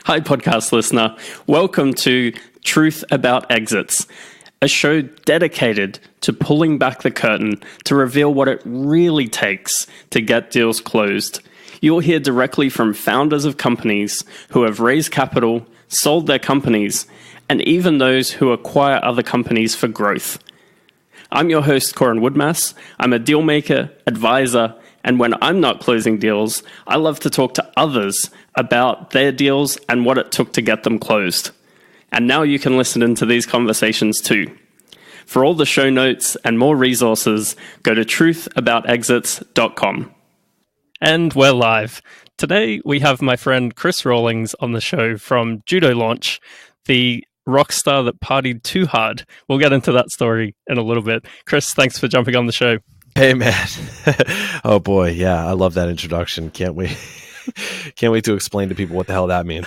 Hi, podcast listener. Welcome to Truth About Exits, a show dedicated to pulling back the curtain to reveal what it really takes to get deals closed. You'll hear directly from founders of companies who have raised capital, sold their companies, and even those who acquire other companies for growth. I'm your host, Corin Woodmass. I'm a deal maker, advisor, and when I'm not closing deals, I love to talk to others about their deals and what it took to get them closed. And now you can listen into these conversations too. For all the show notes and more resources, go to truthaboutexits.com. And we're live. Today we have my friend Chris Rawlings on the show from Judo Launch, the rock star that partied too hard. We'll get into that story in a little bit. Chris, thanks for jumping on the show. Hey, man. Oh, boy. Yeah, I love that introduction. Can't wait. Can't wait to explain to people what the hell that means.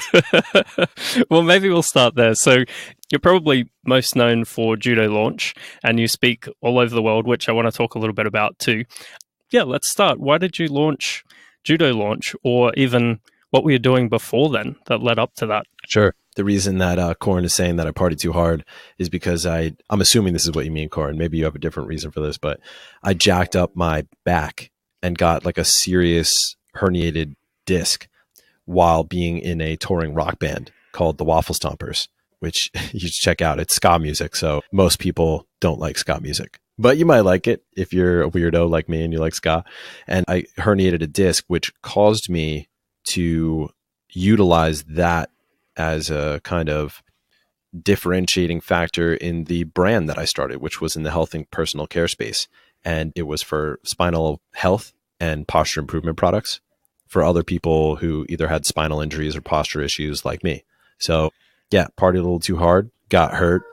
Well, maybe we'll start there. So you're probably most known for Judo Launch, and you speak all over the world, which I want to talk a little bit about too. Yeah, let's start. Why did you launch Judo Launch, or even what were you doing before then that led up to that? Sure. The reason that Corin is saying that I partied too hard is because I'm assuming this is what you mean, Corin. Maybe you have a different reason for this, but I jacked up my back and got like a serious herniated disc while being in a touring rock band called the Waffle Stompers, which you should check out. It's ska music, so most people don't like ska music, but you might like it if you're a weirdo like me and you like ska. And I herniated a disc, which caused me to utilize that as a kind of differentiating factor in the brand that I started, which was in the health and personal care space. And it was for spinal health and posture improvement products for other people who either had spinal injuries or posture issues like me. So yeah, partied a little too hard, got hurt,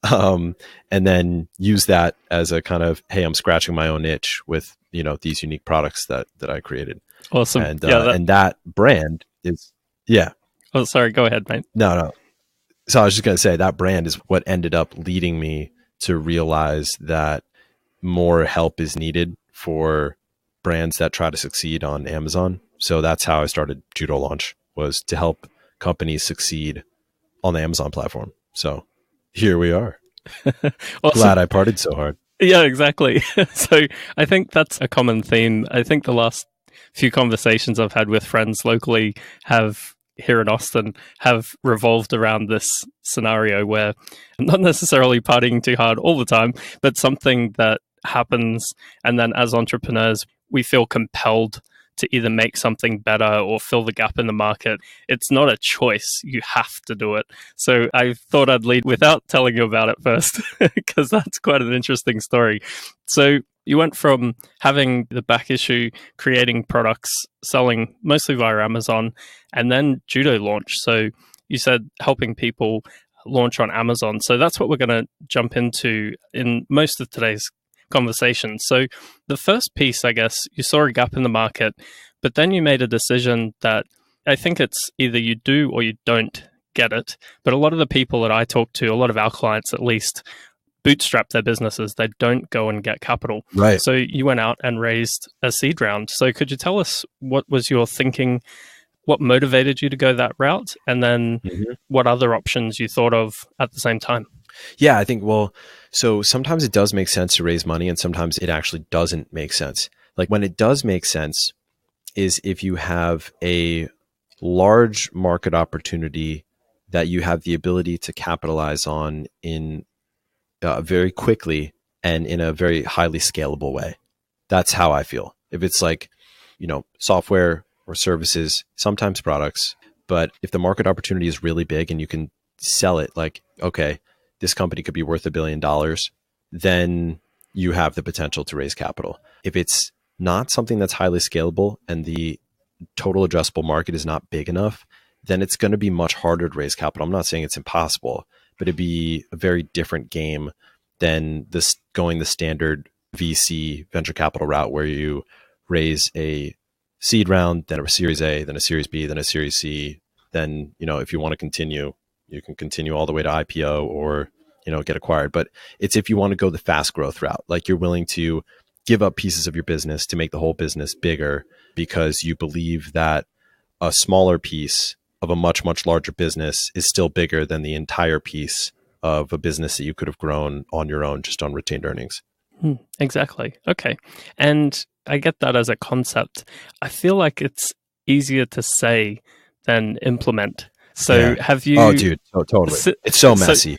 and then used that as a kind of, hey, I'm scratching my own itch with, these unique products that I created. Awesome. And, and that brand is, yeah. Oh, sorry. Go ahead, mate. No. So I was just going to say that brand is what ended up leading me to realize that more help is needed for brands that try to succeed on Amazon. So that's how I started Judo Launch, was to help companies succeed on the Amazon platform. So here we are. Awesome. Glad I partied so hard. Yeah, exactly. So I think that's a common theme. I think the last few conversations I've had with friends locally here in Austin have revolved around this scenario where not necessarily partying too hard all the time, but something that happens. And then as entrepreneurs, we feel compelled to either make something better or fill the gap in the market. It's not a choice. You have to do it. So I thought I'd lead without telling you about it first, because that's quite an interesting story. So you went from having the back issue, creating products, selling mostly via Amazon, and then Judo Launch. So you said helping people launch on Amazon. So that's what we're going to jump into in most of today's conversation. So the first piece, I guess, you saw a gap in the market, but then you made a decision that I think it's either you do or you don't get it. But a lot of the people that I talk to, a lot of our clients at least, bootstrap their businesses. They don't go and get capital. Right. So you went out and raised a seed round. So could you tell us what was your thinking? What motivated you to go that route? And then what other options you thought of at the same time? Yeah, I think, so sometimes it does make sense to raise money and sometimes it actually doesn't make sense. Like when it does make sense is if you have a large market opportunity that you have the ability to capitalize on in very quickly and in a very highly scalable way. That's how I feel. If it's like, software or services, sometimes products, but if the market opportunity is really big and you can sell it like, okay, this company could be worth $1 billion, then you have the potential to raise capital. If it's not something that's highly scalable and the total addressable market is not big enough, then it's going to be much harder to raise capital. I'm not saying it's impossible, but it'd be a very different game than going the standard VC venture capital route where you raise a seed round, then a Series A, then a Series B, then a Series C. Then, if you want to continue, you can continue all the way to IPO or, get acquired. But it's if you want to go the fast growth route, like you're willing to give up pieces of your business to make the whole business bigger because you believe that a smaller piece of a much, much larger business is still bigger than the entire piece of a business that you could have grown on your own just on retained earnings. Exactly. Okay. And I get that as a concept. I feel like it's easier to say than implement. So Yeah. have Oh, you, dude, totally. si- It's so so, messy.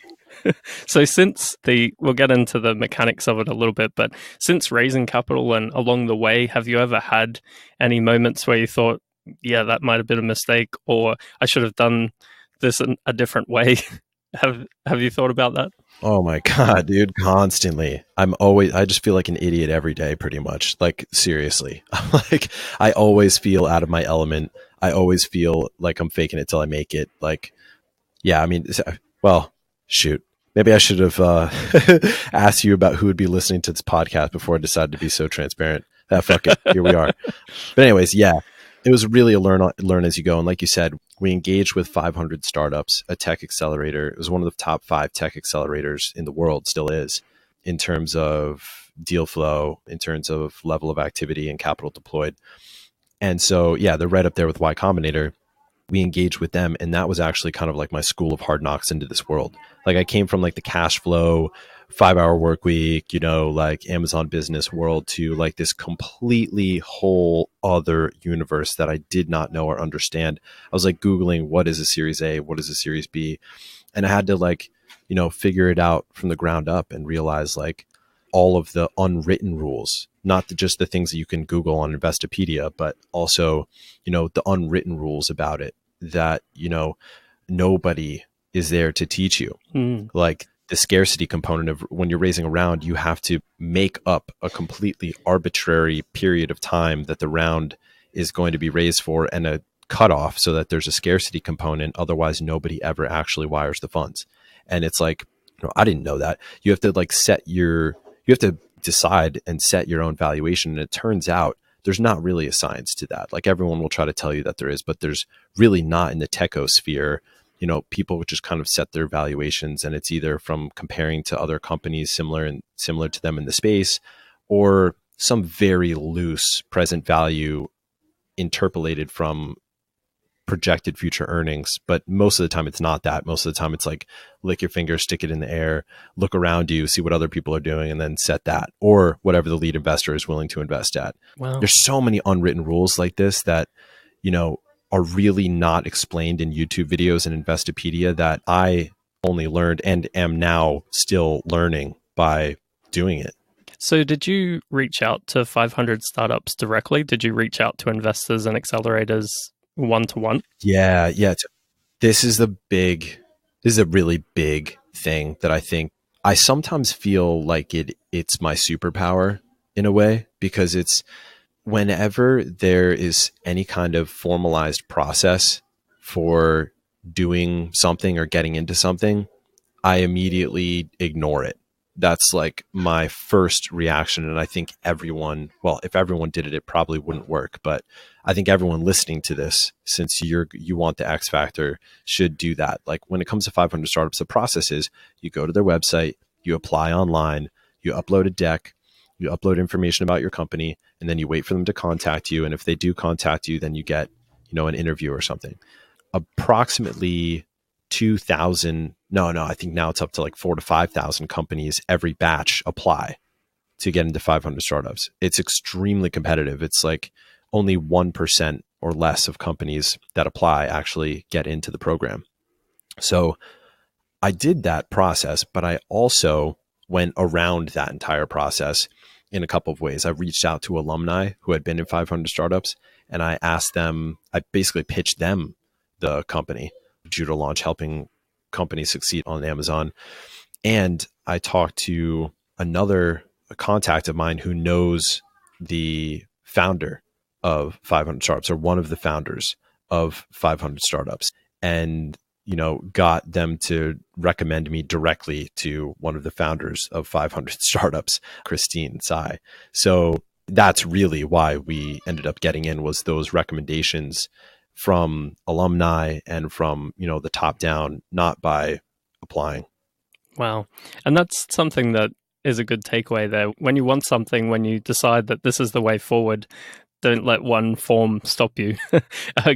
so since we'll get into the mechanics of it a little bit, but since raising capital and along the way, have you ever had any moments where you thought, yeah, that might have been a mistake, or I should have done this in a different way? Have you thought about that? Oh my God, dude, constantly. I just feel like an idiot every day, pretty much. Like, seriously. I'm like, I always feel out of my element. I always feel like I'm faking it till I make it. Like, yeah, I mean, well, shoot. Maybe I should have asked you about who would be listening to this podcast before I decided to be so transparent. Fuck it. Here we are. But anyways, yeah, it was really a learn as you go. And like you said, we engaged with 500 startups, a tech accelerator. It was one of the top 5 tech accelerators in the world, still is, in terms of deal flow, in terms of level of activity and capital deployed. And so, yeah, they're right up there with Y Combinator. We engaged with them, and that was actually kind of like my school of hard knocks into this world. Like, I came from like the cash flow 5-hour work week, like Amazon business world, to like this completely whole other universe that I did not know or understand. I was like Googling, what is a series A, what is a series B, and I had to like figure it out from the ground up and realize like all of the unwritten rules, not just the things that you can Google on Investopedia, but also the unwritten rules about it that nobody is there to teach you. Like the scarcity component of when you're raising a round, you have to make up a completely arbitrary period of time that the round is going to be raised for, and a cutoff so that there's a scarcity component. Otherwise, nobody ever actually wires the funds. And it's like, I didn't know that. You have to like you have to decide and set your own valuation. And it turns out there's not really a science to that. Like, everyone will try to tell you that there is, but there's really not in the techosphere. People would just kind of set their valuations, and it's either from comparing to other companies similar to them in the space, or some very loose present value interpolated from projected future earnings. But most of the time it's not that. Most of the time it's like, lick your finger, stick it in the air, look around you, see what other people are doing, and then set that, or whatever the lead investor is willing to invest at. Wow. There's so many unwritten rules like this that are really not explained in YouTube videos and Investopedia, that I only learned and am now still learning by doing it. So did you reach out to 500 startups directly? Did you reach out to investors and accelerators one-to-one? Yeah. This is a really big thing that I think I sometimes feel like it's my superpower in a way, because it's whenever there is any kind of formalized process for doing something or getting into something, I immediately ignore it. That's like my first reaction. And I think if everyone did it, it probably wouldn't work. But I think everyone listening to this, since you want the X factor, should do that. Like, when it comes to 500 startups, the process is you go to their website, you apply online, you upload a deck, you upload information about your company, and then you wait for them to contact you. And if they do contact you, then you get, an interview or something. Approximately 2,000, I think now it's up to like 4,000 to 5,000 companies every batch apply to get into 500 startups. It's extremely competitive. It's like only 1% or less of companies that apply actually get into the program. So I did that process, but I also went around that entire process in a couple of ways. I reached out to alumni who had been in 500 startups, and I basically pitched them the company, Judo Launch, helping companies succeed on Amazon. And I talked to a contact of mine who knows the founder of 500 startups, or one of the founders of 500 startups, and got them to recommend me directly to one of the founders of 500 startups, Christine Tsai. So that's really why we ended up getting in, was those recommendations from alumni and from, the top down, not by applying. Wow. And that's something that is a good takeaway there. When you want something, when you decide that this is the way forward, don't let one form stop you.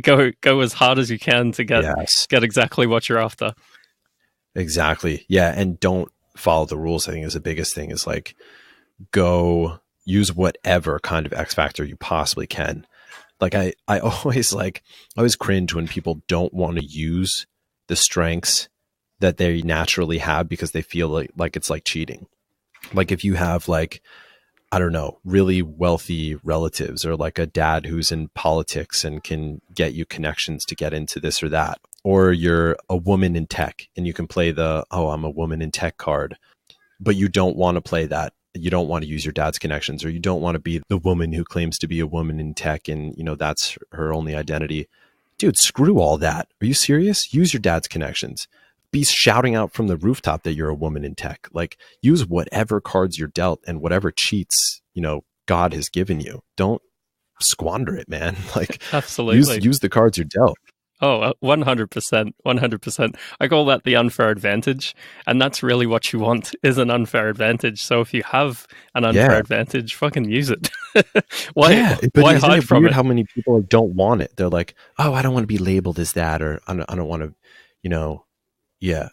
Go as hard as you can to Yes, get exactly what you're after. exactly. Yeah. And don't follow the rules. I think is the biggest thing is like, go use whatever kind of X factor you possibly can. Like I always cringe when people don't want to use the strengths that they naturally have because they feel like it's like cheating. Like if you have like, I don't know, really wealthy relatives or like a dad who's in politics and can get you connections to get into this or that, or you're a woman in tech and you can play the, oh, I'm a woman in tech card, but you don't want to play that. You don't want to use your dad's connections, or you don't want to be the woman who claims to be a woman in tech and, that's her only identity. Dude, screw all that. Are you serious? Use your dad's connections. Be shouting out from the rooftop that you're a woman in tech. Like, use whatever cards you're dealt and whatever cheats, God has given you. Don't squander it, man. Like, Absolutely. use the cards you're dealt. Oh, 100%, 100%. I call that the unfair advantage. And that's really what you want, is an unfair advantage. So if you have an unfair advantage, fucking use it. Why hide from it? How many people don't want it? They're like, oh, I don't want to be labeled as that, or I don't want to,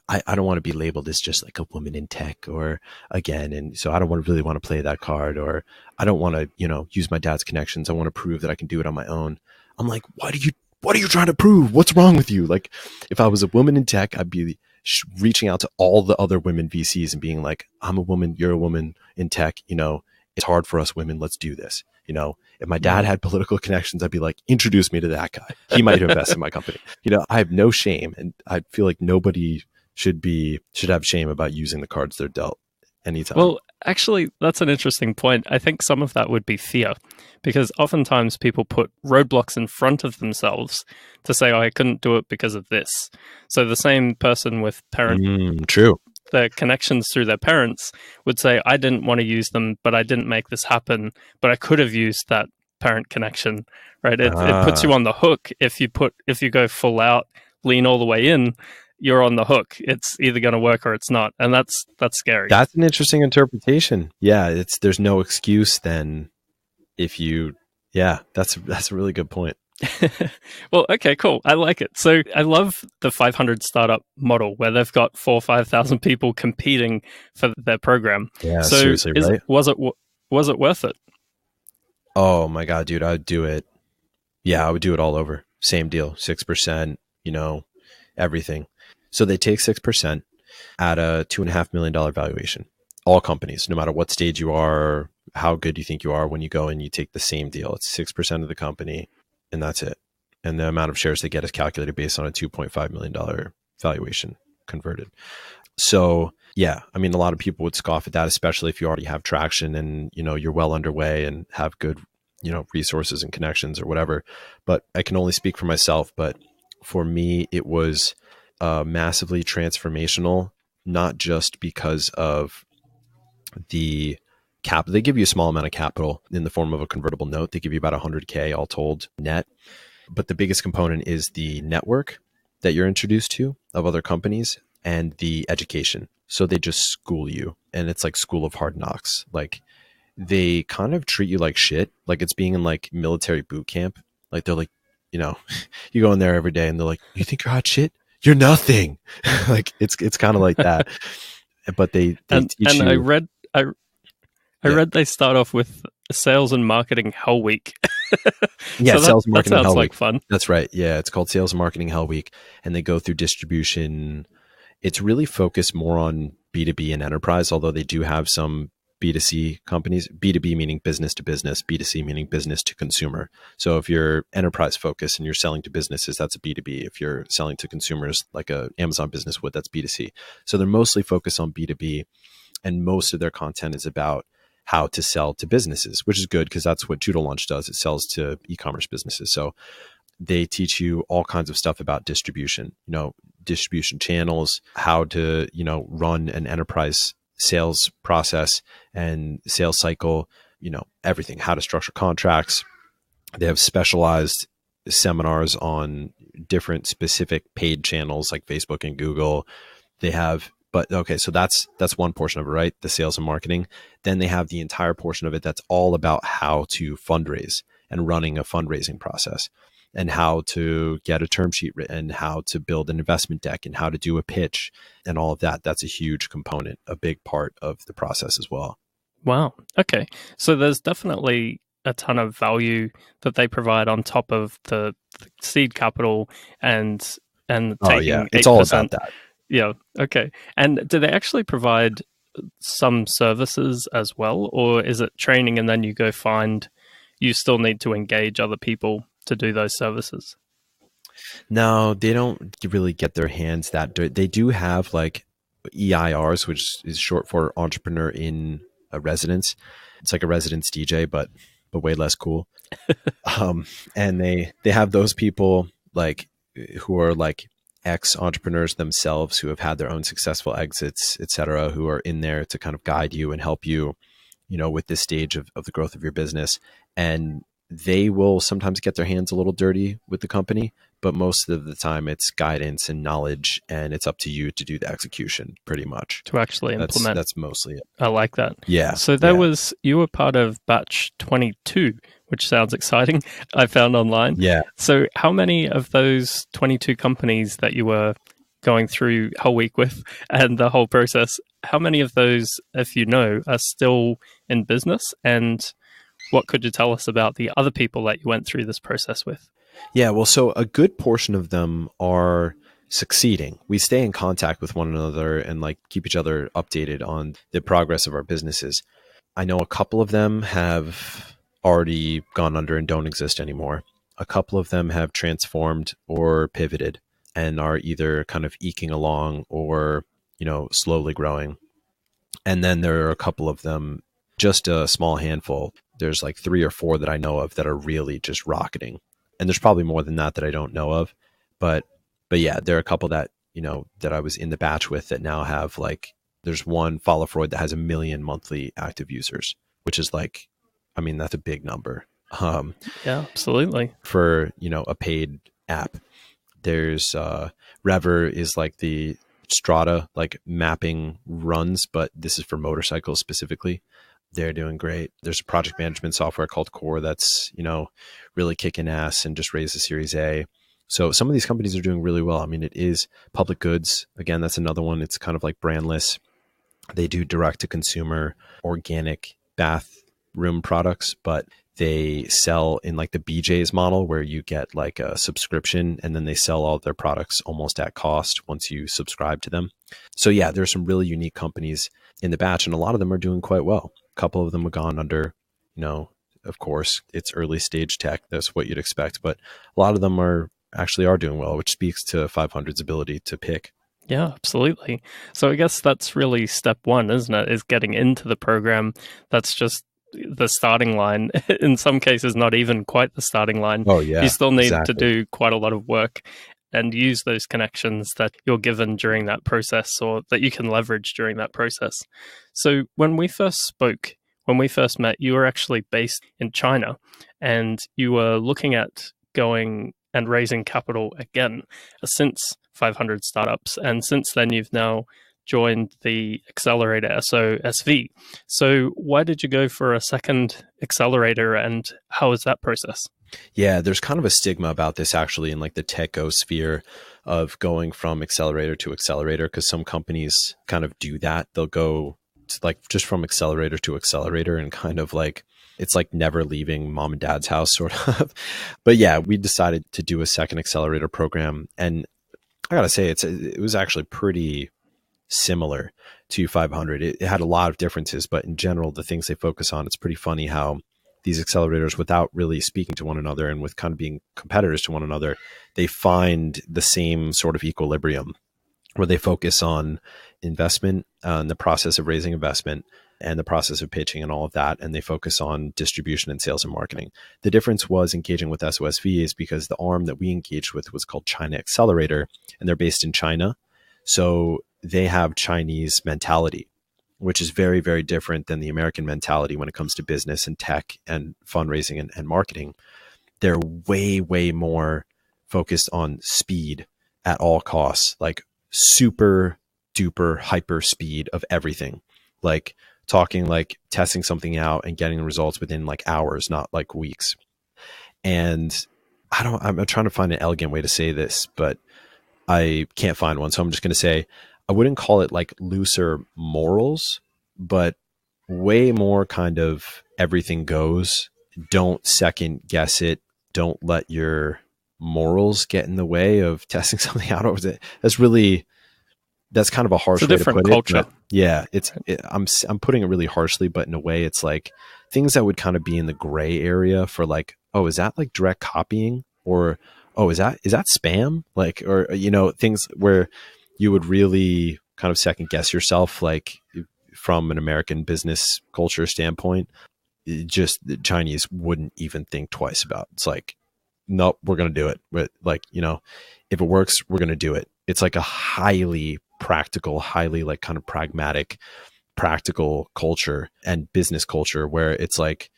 I don't want to be labeled as just like a woman in tech, or again. And so I don't really want to play that card, or I don't want to, use my dad's connections. I want to prove that I can do it on my own. I'm like, what are you trying to prove? What's wrong with you? Like, if I was a woman in tech, I'd be reaching out to all the other women VCs and being like, I'm a woman, you're a woman in tech. It's hard for us women. Let's do this. If my dad had political connections, I'd be like, introduce me to that guy. He might invest in my company. I have no shame. And I feel like nobody should have shame about using the cards they're dealt anytime. Well, actually, that's an interesting point. I think some of that would be fear, because oftentimes people put roadblocks in front of themselves to say, oh, I couldn't do it because of this. So the same person with True. their connections through their parents would say, I didn't want to use them, but I didn't make this happen, but I could have used that parent connection, right? It puts you on the hook. If you go full out, lean all the way in, you're on the hook. It's either going to work or it's not. And that's scary. That's an interesting interpretation. Yeah. There's no excuse then if you, that's a really good point. Well, okay, cool. I like it. So I love the 500 startup model where they've got 4,000 or 5,000 people competing for their program. Yeah, so seriously, right? Was it worth it? Oh my God, dude, I'd do it. Yeah, I would do it all over. Same deal, 6%, everything. So they take 6% at a $2.5 million valuation. All companies, no matter what stage you are, how good you think you are, when you go and you take the same deal, it's 6% of the company, and that's it. And the amount of shares they get is calculated based on a $2.5 million valuation converted. So yeah, I mean, a lot of people would scoff at that, especially if you already have traction and, you're well underway and have good, resources and connections or whatever. But I can only speak for myself. But for me, it was massively transformational, not just because of the cap. They give you a small amount of capital in the form of a convertible note. They give you about 100K all told net. But the biggest component is the network that you're introduced to of other companies and the education. So they just school you, and it's like school of hard knocks. Like, they kind of treat you like shit. Like it's being in like military boot camp. Like they're like, you go in there every day and they're like, you think you're hot shit? You're nothing. Like it's kind of like that. But they teach you. I read they start off with sales and marketing hell week. Yeah, so sales and marketing that sounds hell like week. fun. That's right. Yeah, it's called sales and marketing hell week, and they go through distribution. It's really focused more on B2B and enterprise, although they do have some B2C companies. B2B meaning business to business, B2C meaning business to consumer. So if you're enterprise focused and you're selling to businesses, that's a B2B. If you're selling to consumers like a Amazon business would, that's B2C. So they're mostly focused on B2B, and most of their content is about how to sell to businesses, which is good because that's what Judo Launch does. It sells to e-commerce businesses. So they teach you all kinds of stuff about distribution, distribution channels, how to, run an enterprise sales process and sales cycle, everything, how to structure contracts. They have specialized seminars on different specific paid channels like Facebook and Google. They have, but okay, so that's one portion of it, right? The sales and marketing. Then they have the entire portion of it that's all about how to fundraise and running a fundraising process, and how to get a term sheet written, and how to build an investment deck, and how to do a pitch, and all of that. That's a huge component, a big part of the process as well. Wow. Okay. So there's definitely a ton of value that they provide on top of the seed capital and Oh yeah, taking it's 8%. all about that. Yeah. Okay. And do they actually provide some services as well, or is it training and then you still need to engage other people to do those services? No, they don't really get their hands that dirty. They do have like EIRs, which is short for entrepreneur in a residence. It's like a residence DJ, but way less cool. And they have those people like who are like ex entrepreneurs themselves, who have had their own successful exits, etc., who are in there to kind of guide you and help you, with this stage of the growth of your business. And they will sometimes get their hands a little dirty with the company, but most of the time it's guidance and knowledge, and it's up to you to do the execution pretty much. To actually implement. That's mostly it. I like that. Yeah. So you were part of batch 22, which sounds exciting. I found online. Yeah. So how many of those 22 companies that you were going through a whole week with and the whole process, how many of those, if you know, are still in business? And what could you tell us about the other people that you went through this process with? Yeah, well, so a good portion of them are succeeding. We stay in contact with one another and like keep each other updated on the progress of our businesses. I know a couple of them have already gone under and don't exist anymore. A couple of them have transformed or pivoted and are either kind of eking along or, slowly growing. And then there are a couple of them, just a small handful. There's like 3 or 4 that I know of that are really just rocketing. And there's probably more than that I don't know of. But yeah, there are a couple that, that I was in the batch with that now have like, there's one, Follow Freud, that has 1 million monthly active users, which is like, that's a big number. Yeah, absolutely. For, a paid app. There's Rever is like the Strata, like mapping runs, but this is for motorcycles specifically. They're doing great. There's a project management software called Core that's, really kicking ass and just raised a Series A. So some of these companies are doing really well. It is public goods. Again, that's another one. It's kind of like brandless. They do direct to consumer organic bathroom products, but they sell in like the BJ's model where you get like a subscription and then they sell all their products almost at cost once you subscribe to them. So yeah, there's some really unique companies in the batch, and a lot of them are doing quite well. A couple of them have gone under, of course, it's early stage tech. That's what you'd expect. But a lot of them are doing well, which speaks to 500's ability to pick. Yeah, absolutely. So I guess that's really step one, isn't it? Is getting into the program. That's just the starting line. In some cases, not even quite the starting line. Oh, yeah. You still need exactly. to do quite a lot of work and use those connections that you're given during that process or that you can leverage during that process. So when we first met, you were actually based in China and you were looking at going and raising capital again since 500 startups. And since then, you've now joined the accelerator SOSV. So why did you go for a second accelerator and how was that process? Yeah, there's kind of a stigma about this actually in like the tech-o-sphere of going from accelerator to accelerator, because some companies kind of do that. They'll go like just from accelerator to accelerator and kind of like, it's like never leaving mom and dad's house sort of. But yeah, we decided to do a second accelerator program. And I got to say, it was actually pretty similar to 500. It had a lot of differences, but in general, the things they focus on, it's pretty funny how these accelerators, without really speaking to one another and with kind of being competitors to one another, they find the same sort of equilibrium where they focus on investment, the process of raising investment and the process of pitching and all of that. And they focus on distribution and sales and marketing. The difference was engaging with SOSV is because the arm that we engaged with was called China Accelerator, and they're based in China. So they have Chinese mentality, which is very, very different than the American mentality when it comes to business and tech and fundraising and marketing. They're way, way more focused on speed at all costs, like super duper hyper speed of everything. Like talking like testing something out and getting the results within like hours, not like weeks. And I'm trying to find an elegant way to say this, but I can't find one. So I'm just going to say I wouldn't call it like looser morals, but way more kind of everything goes. Don't second guess it. Don't let your morals get in the way of testing something out. That's kind of a It's a harsh way to different put it. culture. But yeah, I'm putting it really harshly, but in a way, it's like things that would kind of be in the gray area for like, oh, is that like direct copying, or oh, is that spam? Like, or things where you would really kind of second guess yourself, like from an American business culture standpoint. Just the Chinese wouldn't even think twice about. It's like, nope, we're going to do it. But like, if it works, we're going to do it. It's like a highly practical, highly like kind of pragmatic, practical culture and business culture where it's like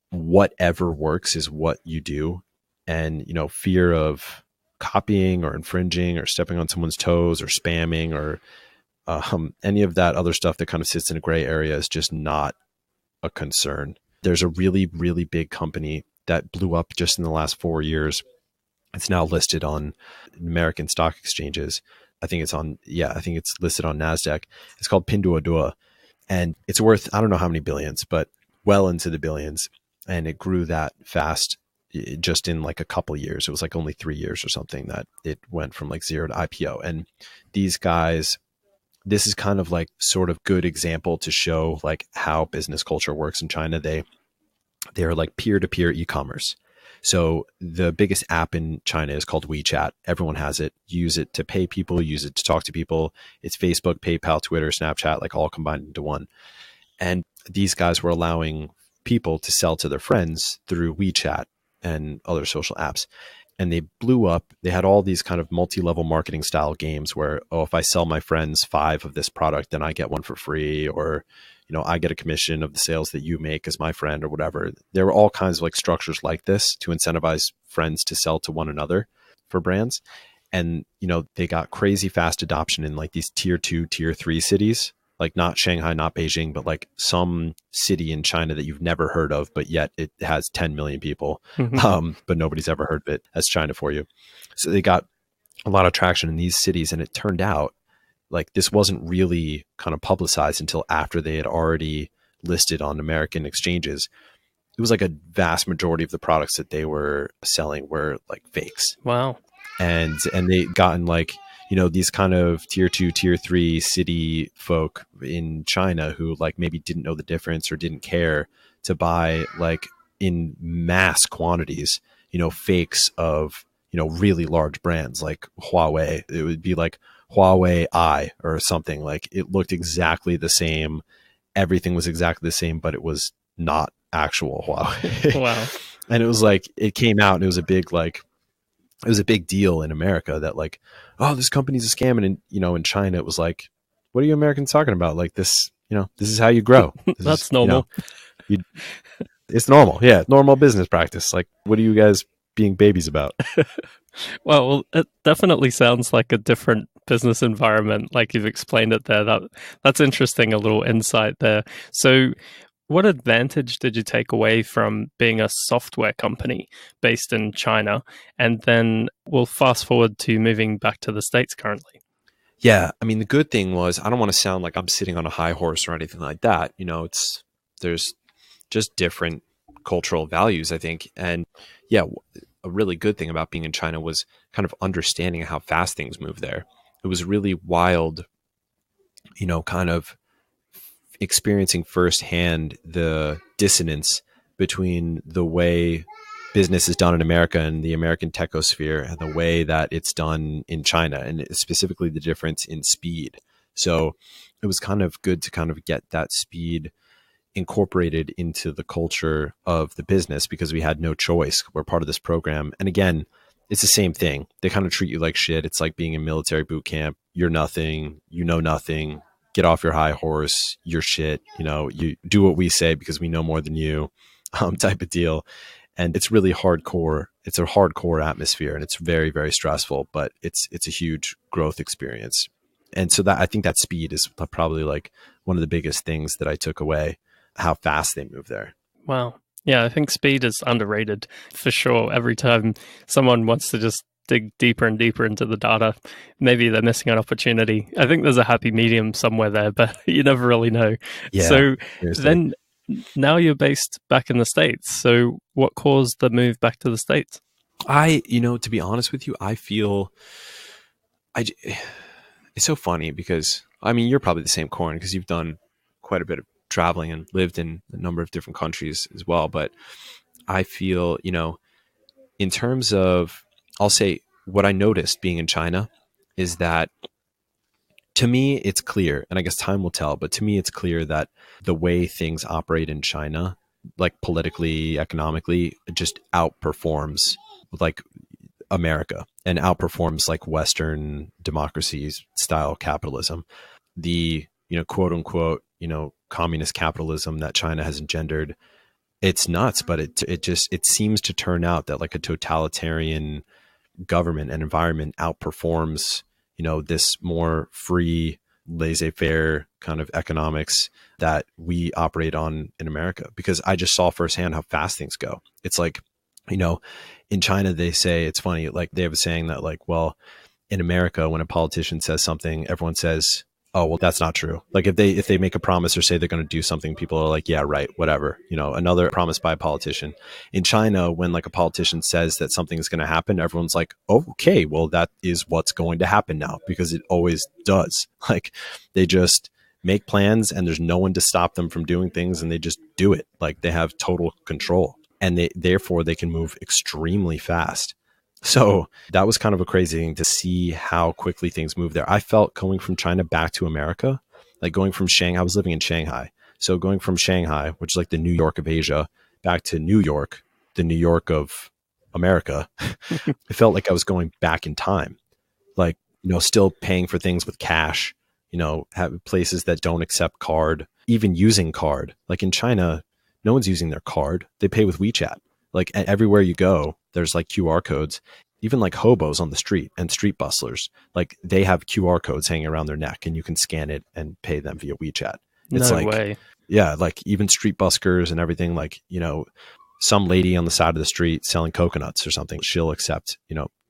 whatever works is what you do. And, fear of copying or infringing or stepping on someone's toes or spamming or any of that other stuff that kind of sits in a gray area is just not a concern. There's a really, really big company that blew up just in the last 4 years. It's now listed on American stock exchanges. I think it's listed on NASDAQ. It's called Pinduoduo. And it's worth, I don't know how many billions, but well into the billions. And it grew that fast just in like a couple years. It was like only 3 years or something that it went from like zero to IPO. And these guys, this is kind of like sort of good example to show like how business culture works in China. They're like peer-to-peer e-commerce. So the biggest app in China is called WeChat. Everyone has it. Use it to pay people, use it to talk to people. It's Facebook, PayPal, Twitter, Snapchat, like all combined into one. And these guys were allowing people to sell to their friends through WeChat and other social apps. And they blew up. They had all these kind of multi-level marketing style games where, oh, if I sell my friends 5 of this product, then I get one for free, or, I get a commission of the sales that you make as my friend or whatever. There were all kinds of like structures like this to incentivize friends to sell to one another for brands. And, they got crazy fast adoption in like these tier 2, tier 3 cities, like not Shanghai, not Beijing, but like some city in China that you've never heard of, but yet it has 10 million people. But nobody's ever heard of it. That's China for you. So they got a lot of traction in these cities. And it turned out like this wasn't really kind of publicized until after they had already listed on American exchanges. It was like a vast majority of the products that they were selling were like fakes. Wow. And they gotten like, these kind of tier 2, tier 3 city folk in China who like maybe didn't know the difference or didn't care to buy like in mass quantities, fakes of, really large brands like Huawei. It would be like Huawei I or something. Like it looked exactly the same. Everything was exactly the same, but it was not actual Huawei. Wow. And it was like, it came out and it was a big deal in America that like, oh, this company's a scam. And in China, it was like, what are you Americans talking about? Like this, this is how you grow. That's normal. It's normal. Yeah. Normal business practice. Like, what are you guys being babies about? Well, it definitely sounds like a different business environment, like you've explained it there. That's interesting, a little insight there. So what advantage did you take away from being a software company based in China? And then we'll fast forward to moving back to the States currently. Yeah. I mean, the good thing was, I don't want to sound like I'm sitting on a high horse or anything like that. There's just different cultural values, I think. And yeah, a really good thing about being in China was kind of understanding how fast things move there. It was really wild, kind of experiencing firsthand the dissonance between the way business is done in America and the American techosphere and the way that it's done in China, and specifically the difference in speed. So it was kind of good to kind of get that speed incorporated into the culture of the business because we had no choice. We're part of this program. And again, it's the same thing. They kind of treat you like shit. It's like being in military boot camp. You're nothing, you know nothing. Get off your high horse. You're shit. You do what we say because we know more than you, type of deal. And it's really hardcore. It's a hardcore atmosphere and it's very, very stressful, but it's a huge growth experience. And so that, I think that speed is probably like one of the biggest things that I took away, how fast they move there. Wow. Yeah, I think speed is underrated for sure. Every time someone wants to just dig deeper and deeper into the data, maybe they're missing an opportunity. I think there's a happy medium somewhere there, but you never really know. Yeah, So seriously. then now you're based back in the States. So what caused the move back to the States? To be honest with you, I feel I. It's so funny because I mean, you're probably the same, Corin, because you've done quite a bit of traveling and lived in a number of different countries as well. But I feel, in terms of, I'll say what I noticed being in China is that to me, it's clear, and I guess time will tell, but to me, it's clear that the way things operate in China, like politically, economically, just outperforms like America and outperforms like Western democracies style capitalism. The, quote unquote, communist capitalism that China has engendered, it's nuts, but it seems to turn out that like a totalitarian government and environment outperforms, this more free, laissez-faire kind of economics that we operate on in America. Because I just saw firsthand how fast things go. It's like, in China, they say, it's funny, like they have a saying that like, well, in America, when a politician says something, everyone says, "Oh, well, that's not true." Like if they make a promise or say they're going to do something, people are like, "Yeah, right, whatever." Another promise by a politician. In China, when like a politician says that something is going to happen, everyone's like, oh, "Okay, well, that is what's going to happen now," because it always does. Like they just make plans and there's no one to stop them from doing things, and they just do it. Like they have total control, and therefore they can move extremely fast. So that was kind of a crazy thing to see how quickly things move there. I felt going from China back to America, like going from Shanghai, I was living in Shanghai. So going from Shanghai, which is like the New York of Asia, back to New York, the New York of America, it felt like I was going back in time. Like, still paying for things with cash, have places that don't accept card, even using card. Like in China, no one's using their card. They pay with WeChat. Like everywhere you go, there's like QR codes. Even like hobos on the street and street bustlers, like they have QR codes hanging around their neck and you can scan it and pay them via WeChat. It's No like, way. yeah, like even street buskers and everything, like, some lady on the side of the street selling coconuts or something, she'll accept,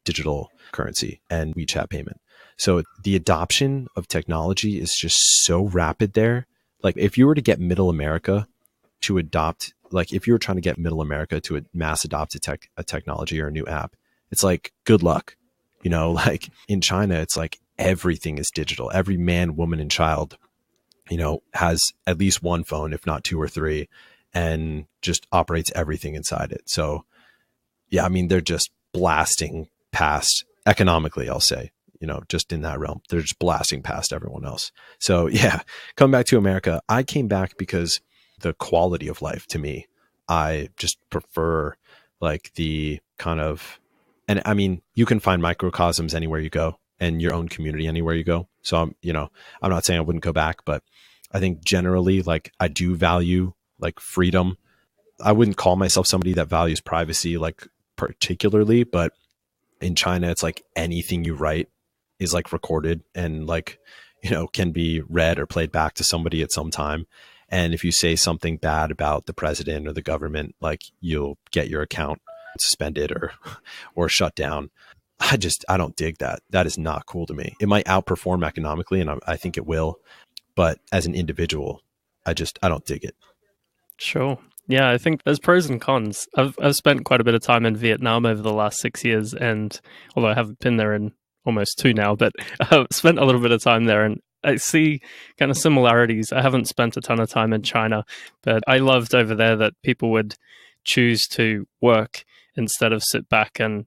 digital currency and WeChat payment. So the adoption of technology is just so rapid there. Like if you were to get middle America to adopt, like if you were trying to get middle America to mass adopt a technology or a new app, it's like, good luck. Like in China, it's like everything is digital. Every man, woman, and child, has at least one phone, if not two or three, and just operates everything inside it. So yeah, I mean, they're just blasting past economically, I'll say, just in that realm, they're just blasting past everyone else. So yeah, coming back to America, I came back because the quality of life to me, I just prefer like the kind of, and I mean, you can find microcosms anywhere you go and your own community anywhere you go. So I'm not saying I wouldn't go back, but I think generally like I do value like freedom. I wouldn't call myself somebody that values privacy like particularly, but in China, it's like anything you write is like recorded and like, can be read or played back to somebody at some time. And if you say something bad about the president or the government, like you'll get your account suspended or shut down. I don't dig that. That is not cool to me. It might outperform economically, and I think it will, but as an individual, I don't dig it. Sure. Yeah, I think there's pros and cons. I've spent quite a bit of time in Vietnam over the last 6 years, and although I haven't been there in almost two now, but I've spent a little bit of time there, and I see kind of similarities. I haven't spent a ton of time in China, but I loved over there that people would choose to work instead of sit back and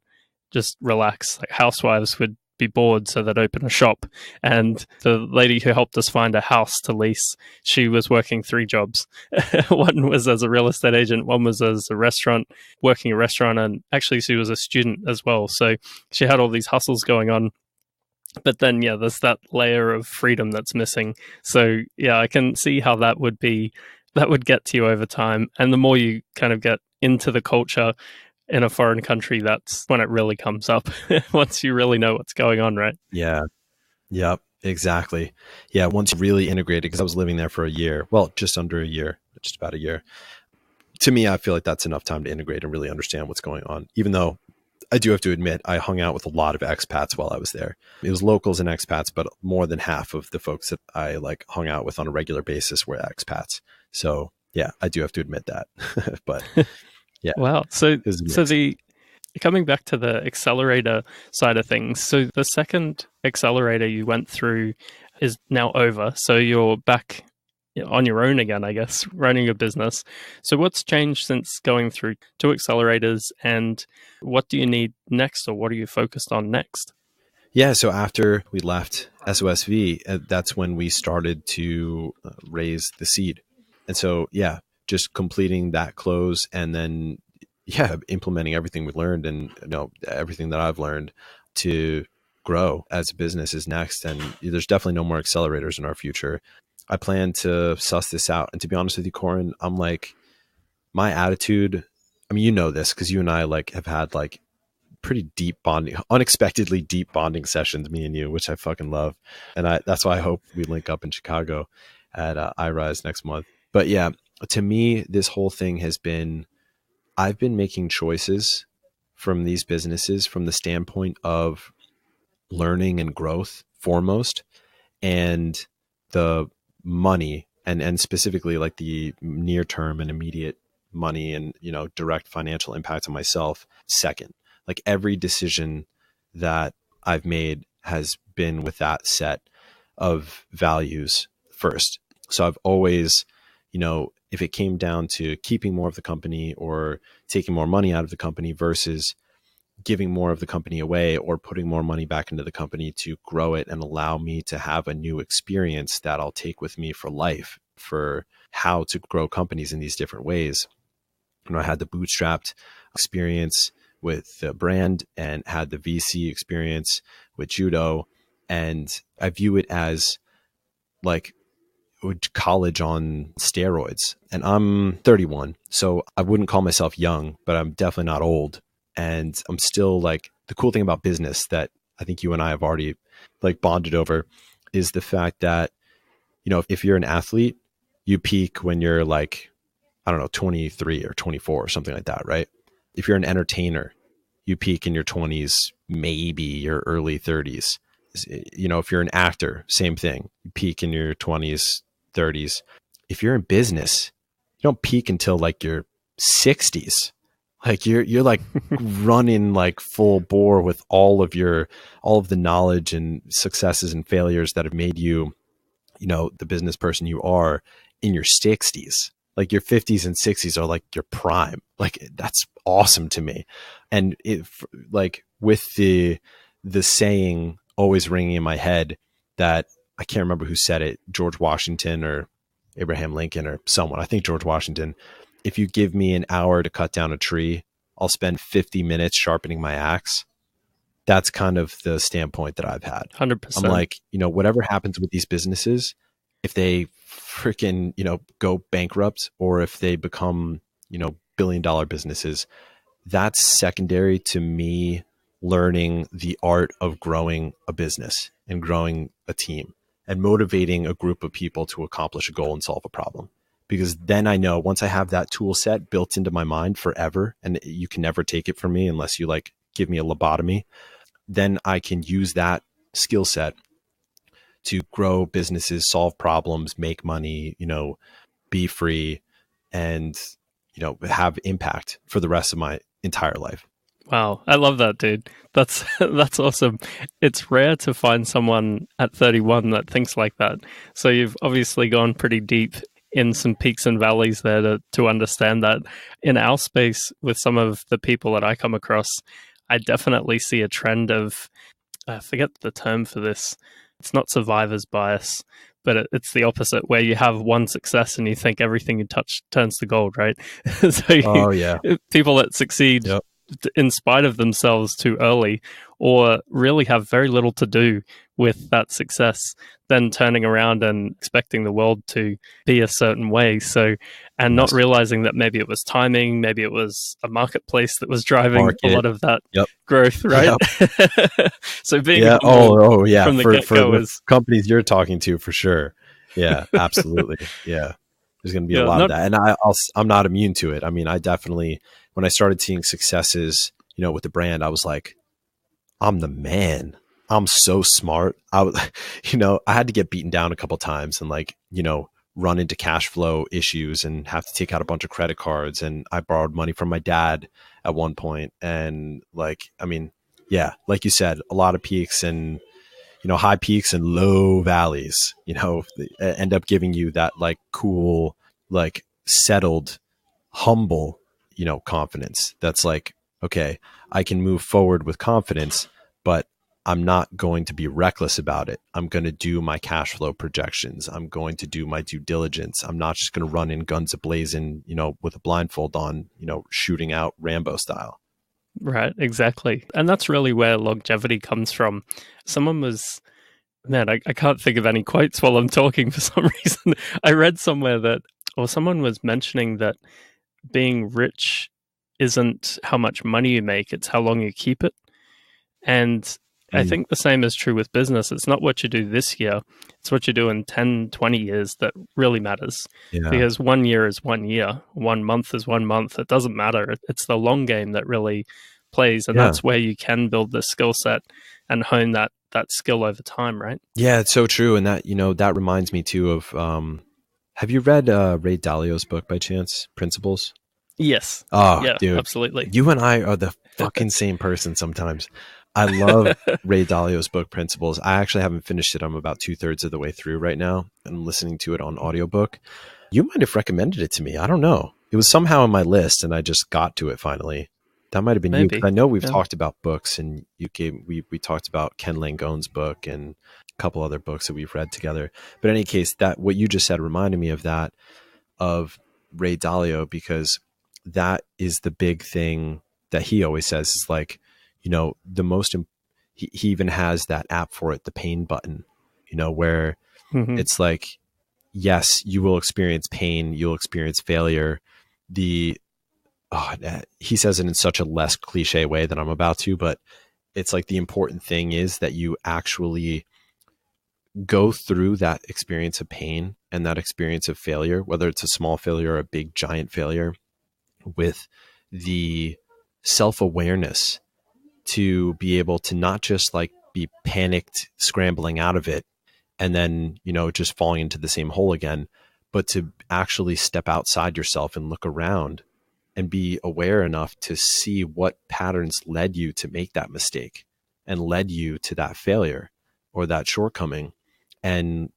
just relax. Like housewives would be bored, so they'd open a shop. And the lady who helped us find a house to lease, she was working three jobs. One was as a real estate agent, one was as a restaurant, working a restaurant, and actually she was a student as well. So she had all these hustles going on. But then, yeah, there's that layer of freedom that's missing. So, yeah, I can see how that would get to you over time. And the more you kind of get into the culture in a foreign country, that's when it really comes up once you really know what's going on, right? Yeah. Yep. Exactly. Yeah. Once you really integrated, because I was living there for a year, well, just under a year, just about a year. to me, I feel like that's enough time to integrate and really understand what's going on. Even though I do have to admit, I hung out with a lot of expats while I was there. It was locals and expats, but more than half of the folks that I like hung out with on a regular basis were expats. So yeah, I do have to admit that. But yeah. Wow. So the coming back to the accelerator side of things, so the second accelerator you went through is now over. So you're back on your own again, I guess, running a business. So what's changed since going through two accelerators, and what do you need next, or what are you focused on next? Yeah, so after we left SOSV, that's when we started to raise the seed. And so, yeah, just completing that close and then, yeah, implementing everything we learned and everything that I've learned to grow as a business is next. And there's definitely no more accelerators in our future. I plan to suss this out. And to be honest with you, Corin, I'm like, my attitude, I mean, you know this because you and I like have had like pretty deep bonding, unexpectedly deep bonding sessions, me and you, which I fucking love. And that's why I hope we link up in Chicago at iRise next month. But yeah, to me, this whole thing has been, I've been making choices from these businesses from the standpoint of learning and growth foremost, and the money and specifically like the near term and immediate money and direct financial impact on myself second. Like every decision that I've made has been with that set of values first. So I've always, if it came down to keeping more of the company or taking more money out of the company versus giving more of the company away or putting more money back into the company to grow it and allow me to have a new experience that I'll take with me for life for how to grow companies in these different ways. I had the bootstrapped experience with the brand and had the VC experience with judo. And I view it as like college on steroids. And I'm 31, so I wouldn't call myself young, but I'm definitely not old. And I'm still like, the cool thing about business that I think you and I have already like bonded over is the fact that, if you're an athlete, you peak when you're like, I don't know, 23 or 24 or something like that, right? If you're an entertainer, you peak in your 20s, maybe your early 30s. If you're an actor, same thing. You peak in your 20s, 30s. If you're in business, you don't peak until like your 60s. Like you're like running like full bore with all of the knowledge and successes and failures that have made you, the business person you are in your 60s. Like your 50s and 60s are like your prime. Like that's awesome to me. And it like with the saying always ringing in my head that I can't remember who said it, George Washington or Abraham Lincoln or someone, I think George Washington. If you give me an hour to cut down a tree, I'll spend 50 minutes sharpening my axe. That's kind of the standpoint that I've had. 100%. I'm like, whatever happens with these businesses, if they freaking, go bankrupt or if they become, billion-dollar businesses, that's secondary to me learning the art of growing a business and growing a team and motivating a group of people to accomplish a goal and solve a problem. Because then I know once I have that tool set built into my mind forever, and you can never take it from me unless you like give me a lobotomy, then I can use that skill set to grow businesses, solve problems, make money, be free, and, have impact for the rest of my entire life. Wow. I love that, dude. That's awesome. It's rare to find someone at 31 that thinks like that. So you've obviously gone pretty deep in some peaks and valleys there to understand that. In our space, with some of the people that I come across, I definitely see a trend of, I forget the term for this. It's not survivor's bias, but it's the opposite, where you have one success and you think everything you touch turns to gold, right? People that succeed in spite of themselves too early, or really have very little to do with that success, then turning around and expecting the world to be a certain way. So, and not realizing that maybe it was timing, maybe it was a marketplace that was driving a lot of that growth, right? So being from the get-go for is companies you're talking to for sure. Yeah, absolutely. Yeah. There's going to be a Yeah, lot of not that. And I'm not immune to it. I mean, I definitely, when I started seeing successes, with the brand, I was like, I'm the man. I'm so smart. I had to get beaten down a couple times and run into cash flow issues and have to take out a bunch of credit cards. And I borrowed money from my dad at one point. And yeah, like you said, a lot of peaks and, high peaks and low valleys, end up giving you that cool, settled, humble, confidence. That's like, okay, I can move forward with confidence, but I'm not going to be reckless about it. I'm going to do my cash flow projections. I'm going to do my due diligence. I'm not just going to run in guns ablazing, with a blindfold on, shooting out Rambo style. right, exactly. And that's really where longevity comes from. Someone was, man, I can't think of any quotes while I'm talking for some reason. I read somewhere that, or someone was mentioning that being rich isn't how much money you make, it's how long you keep it. And I think the same is true with business. It's not what you do this year, it's what you do in 10, 20 years that really matters. Yeah. Because 1 year is 1 year, 1 month is 1 month. It doesn't matter. It's the long game that really plays. And that's where you can build the skill set and hone that skill over time, right? Yeah, it's so true. And that, that reminds me too of, have you read Ray Dalio's book by chance, Principles? Yes. Oh, yeah, dude, absolutely. You and I are the fucking same person sometimes. I love Ray Dalio's book, Principles. I actually haven't finished it. I'm about 2/3 of the way through right now. I'm listening to it on audiobook. You might have recommended it to me. I don't know. It was somehow on my list and I just got to it finally. That might have been you. I know we've talked about books and we talked about Ken Langone's book and a couple other books that we've read together. But in any case, that what you just said reminded me of that, of Ray Dalio, because that is the big thing that he always says is like, he even has that app for it, the pain button, where it's like, yes, you will experience pain, you'll experience failure. He says it in such a less cliche way than I'm about to, but it's like the important thing is that you actually go through that experience of pain and that experience of failure, whether it's a small failure or a big giant failure, with the self-awareness to be able to not just be panicked, scrambling out of it, and then, just falling into the same hole again, but to actually step outside yourself and look around and be aware enough to see what patterns led you to make that mistake and led you to that failure or that shortcoming, and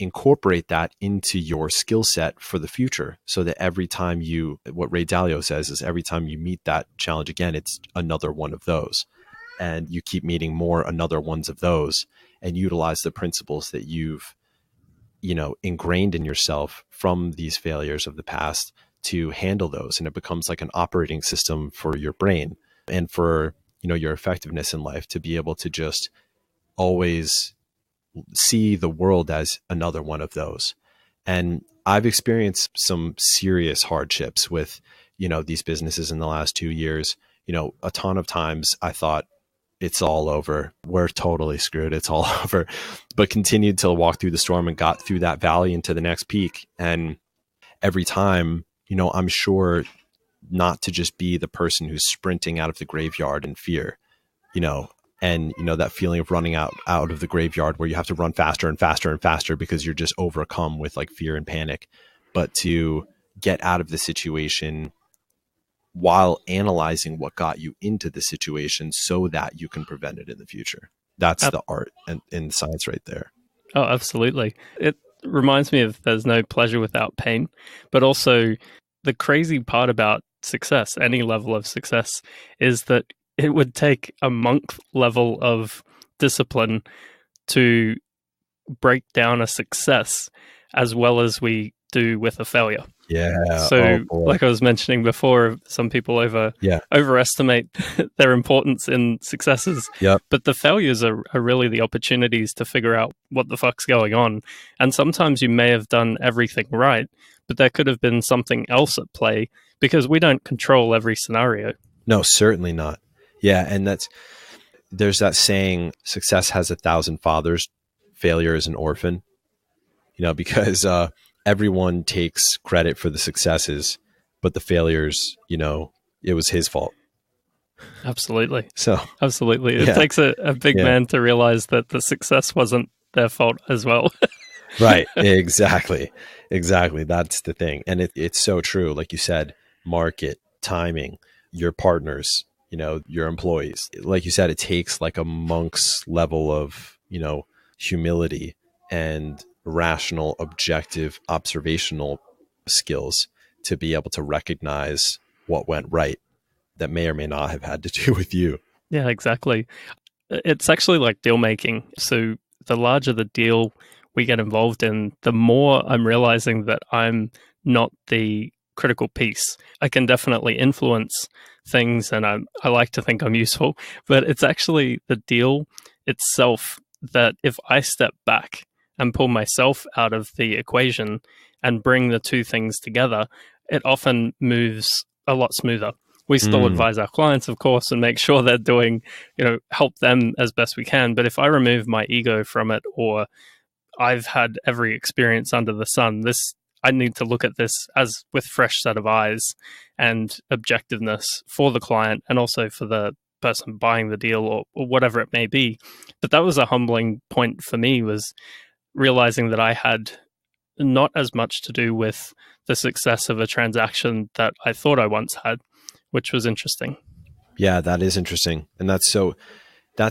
incorporate that into your skill set for the future, so that every time what Ray Dalio says is every time you meet that challenge again, it's another one of those, and you keep meeting more another ones of those, and utilize the principles that you've ingrained in yourself from these failures of the past to handle those. And it becomes like an operating system for your brain and for your effectiveness in life, to be able to just always see the world as another one of those. And I've experienced some serious hardships with, these businesses in the last 2 years. A ton of times I thought it's all over. We're totally screwed. It's all over, but continued to walk through the storm and got through that valley into the next peak. And every time, I'm sure not to just be the person who's sprinting out of the graveyard in fear, and that feeling of running out of the graveyard where you have to run faster and faster and faster because you're just overcome with fear and panic, but to get out of the situation while analyzing what got you into the situation so that you can prevent it in the future. That's the art and science right there. Oh, absolutely. It reminds me of there's no pleasure without pain, but also the crazy part about success, any level of success, is that it would take a monk level of discipline to break down a success as well as we do with a failure. Yeah. So, like I was mentioning before, some people overestimate their importance in successes. Yep. But the failures are really the opportunities to figure out what the fuck's going on. And sometimes you may have done everything right, but there could have been something else at play, because we don't control every scenario. No, certainly not. Yeah. And there's that saying, success has 1,000 fathers, failure is an orphan, because everyone takes credit for the successes, but the failures, it was his fault. Absolutely. So, Absolutely. It yeah, takes a big yeah, man to realize that the success wasn't their fault as well. right. Exactly. Exactly. That's the thing. And it's so true. Like you said, market, timing, your partners, your employees. Like you said, it takes like a monk's level of, humility and rational, objective, observational skills to be able to recognize what went right that may or may not have had to do with you. Yeah, exactly. It's actually like deal making. So the larger the deal we get involved in, the more I'm realizing that I'm not the critical piece. I can definitely influence things, and I like to think I'm useful, but it's actually the deal itself that if I step back and pull myself out of the equation and bring the two things together, it often moves a lot smoother. We still Mm, advise our clients, of course, and make sure they're doing, help them as best we can. But if I remove my ego from it, or I've had every experience under the sun, I need to look at this as with fresh set of eyes and objectiveness for the client and also for the person buying the deal, or whatever it may be. But that was a humbling point for me, was realizing that I had not as much to do with the success of a transaction that I thought I once had, which was interesting. yeah, that is interesting. And that's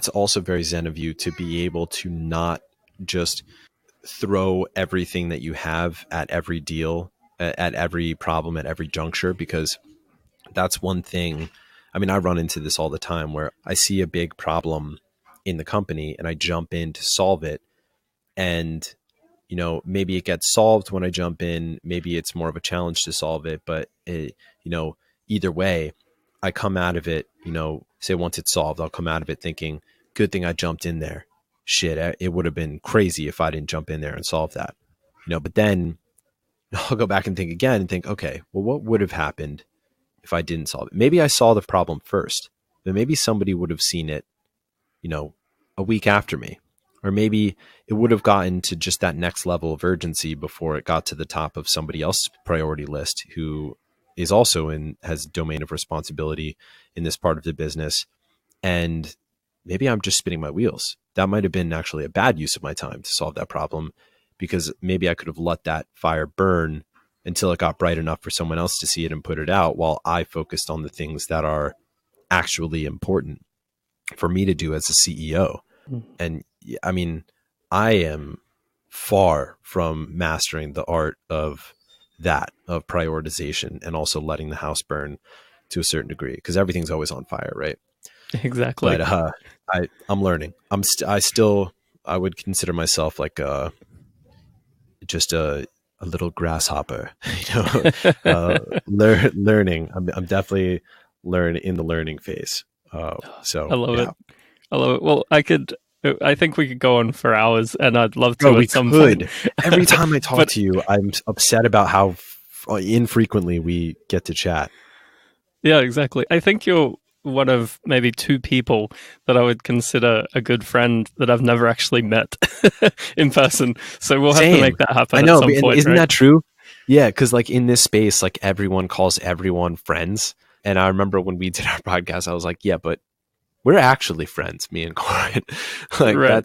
also very Zen of you to be able to not just throw everything that you have at every deal, at every problem, at every juncture, because that's one thing. I mean, I run into this all the time where I see a big problem in the company and I jump in to solve it. And, maybe it gets solved when I jump in. Maybe it's more of a challenge to solve it. But, either way, I come out of it, say once it's solved, I'll come out of it thinking, good thing I jumped in there. Shit, it would have been crazy if I didn't jump in there and solve that. But then I'll go back and think again and think, okay, well, what would have happened if I didn't solve it? Maybe I saw the problem first, but maybe somebody would have seen it, a week after me. Or maybe it would have gotten to just that next level of urgency before it got to the top of somebody else's priority list who is also has domain of responsibility in this part of the business. And maybe I'm just spinning my wheels. That might have been actually a bad use of my time to solve that problem, because maybe I could have let that fire burn until it got bright enough for someone else to see it and put it out, while I focused on the things that are actually important for me to do as a CEO. And I mean, I am far from mastering the art of prioritization and also letting the house burn to a certain degree, because everything's always on fire, right? Exactly. But I'm learning. I would consider myself like just a little grasshopper, learning. I'm definitely in the learning phase. I love it. I love it. Well, I think we could go on for hours, and I'd love to We at some could. point. Every time I talk to you, I'm upset about how infrequently we get to chat. Yeah, exactly. I think you're one of maybe two people that I would consider a good friend that I've never actually met in person. So we'll have to make that happen I at know, some point. isn't right? that true? Yeah, because like in this space, like everyone calls everyone friends. And I remember when we did our podcast, I was like, yeah, but we're actually friends, me and Corin. Like Right.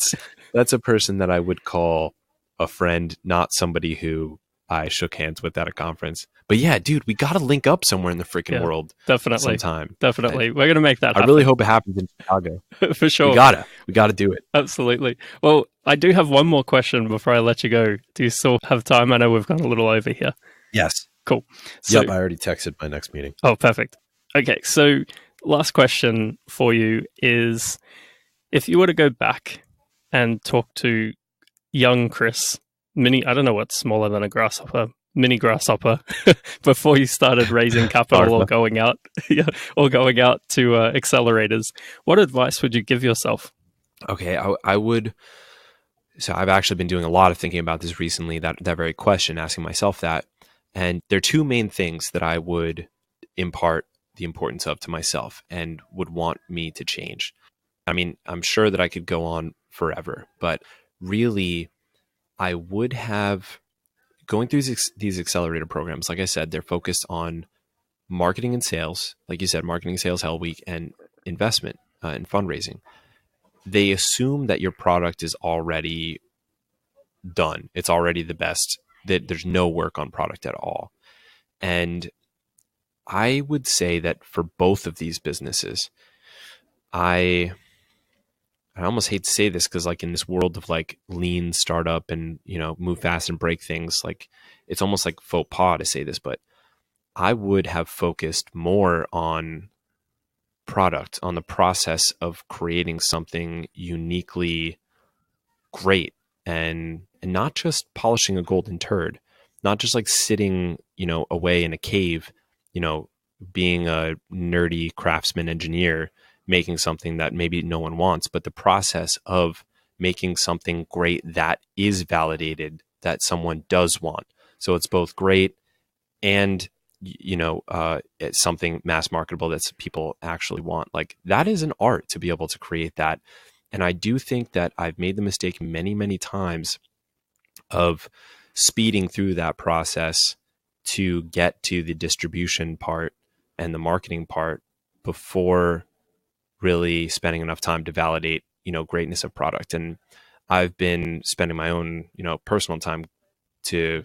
that's a person that I would call a friend, not somebody who I shook hands with at a conference. But yeah, dude, we got to link up somewhere in the freaking world Definitely. sometime. Definitely. We're going to make that happen. I really hope it happens in Chicago. For sure. We gotta do it. Absolutely. Well, I do have one more question before I let you go. Do you still have time? I know we've gone a little over here. Yes. Cool. So, Yep, I already texted my next meeting. Oh, perfect. Okay, so last question for you is, if you were to go back and talk to young Chris, I don't know what's smaller than a grasshopper, mini grasshopper, before you started raising capital or going out, to accelerators, what advice would you give yourself? Okay, I would. So I've actually been doing a lot of thinking about this recently, that very question, asking myself that. And there are two main things that I would impart the importance of to myself and would want me to change. I mean, I'm sure that I could go on forever, but really, I would have going through these accelerator programs, like I said, they're focused on marketing and sales, like you said, marketing, sales, hell week, and investment and fundraising. They assume that your product is already done. It's already the best, that there's no work on product at all. And I would say that for both of these businesses, I almost hate to say this because like in this world of like lean startup and, move fast and break things, like it's almost like faux pas to say this, but I would have focused more on product, on the process of creating something uniquely great, and not just polishing a golden turd, not just like sitting, away in a cave, being a nerdy craftsman engineer, making something that maybe no one wants, but the process of making something great that is validated, that someone does want. So it's both great and it's something mass marketable that people actually want. Like that is an art to be able to create that. And I do think that I've made the mistake many, many times of speeding through that process to get to the distribution part and the marketing part before really spending enough time to validate, greatness of product. And I've been spending my own, personal time to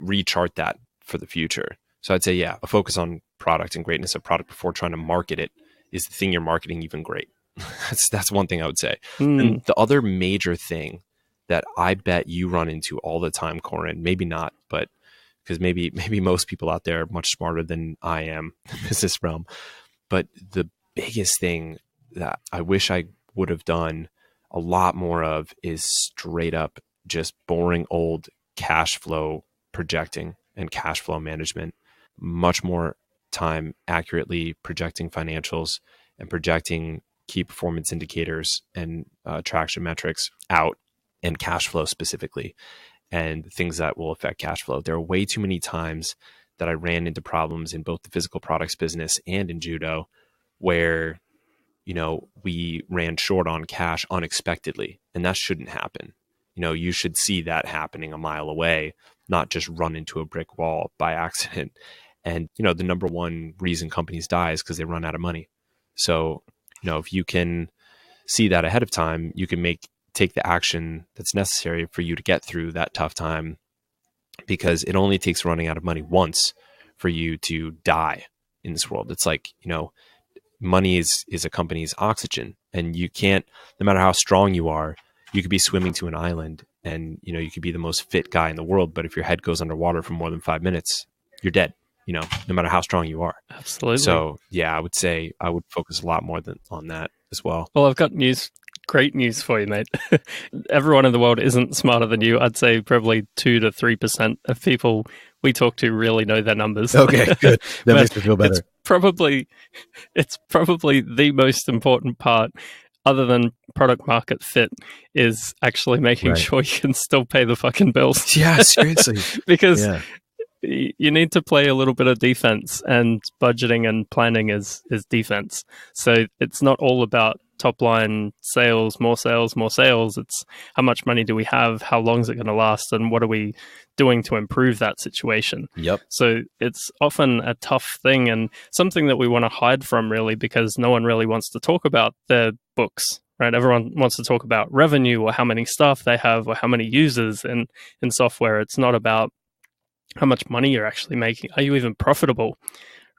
rechart that for the future. So I'd say, yeah, a focus on product and greatness of product before trying to market it is the thing you're marketing even great. That's one thing I would say. And the other major thing that I bet you run into all the time, Corin, maybe not, but because maybe most people out there are much smarter than I am in the business realm. But the biggest thing that I wish I would have done a lot more of is straight up just boring old cash flow projecting and cash flow management. Much more time accurately projecting financials and projecting key performance indicators and traction metrics out, and cash flow specifically, and things that will affect cash flow. There are way too many times that I ran into problems in both the physical products business and in judo where, we ran short on cash unexpectedly, and that shouldn't happen. You should see that happening a mile away, not just run into a brick wall by accident. And, the number one reason companies die is because they run out of money. So, if you can see that ahead of time, you can take the action that's necessary for you to get through that tough time, because it only takes running out of money once for you to die in this world. It's like, money is a company's oxygen, and you can't, no matter how strong you are, you could be swimming to an island and, you could be the most fit guy in the world, but if your head goes underwater for more than 5 minutes, you're dead, no matter how strong you are. Absolutely. So yeah, I would say I would focus a lot more on that as well. Well, I've got great news for you, mate. Everyone in the world isn't smarter than you. I'd say probably 2 to 3% of people we talk to really know their numbers. Okay, good. That makes me feel better. It's probably the most important part, other than product market fit, is actually making sure you can still pay the fucking bills. Yeah, seriously. Because you need to play a little bit of defense, and budgeting and planning is defense. So it's not all about top line sales, more sales, more sales. It's how much money do we have? How long is it going to last? And what are we doing to improve that situation? Yep. So it's often a tough thing, and something that we want to hide from, really, because no one really wants to talk about their books, right? Everyone wants to talk about revenue or how many staff they have or how many users in software. It's not about how much money you're actually making. Are you even profitable,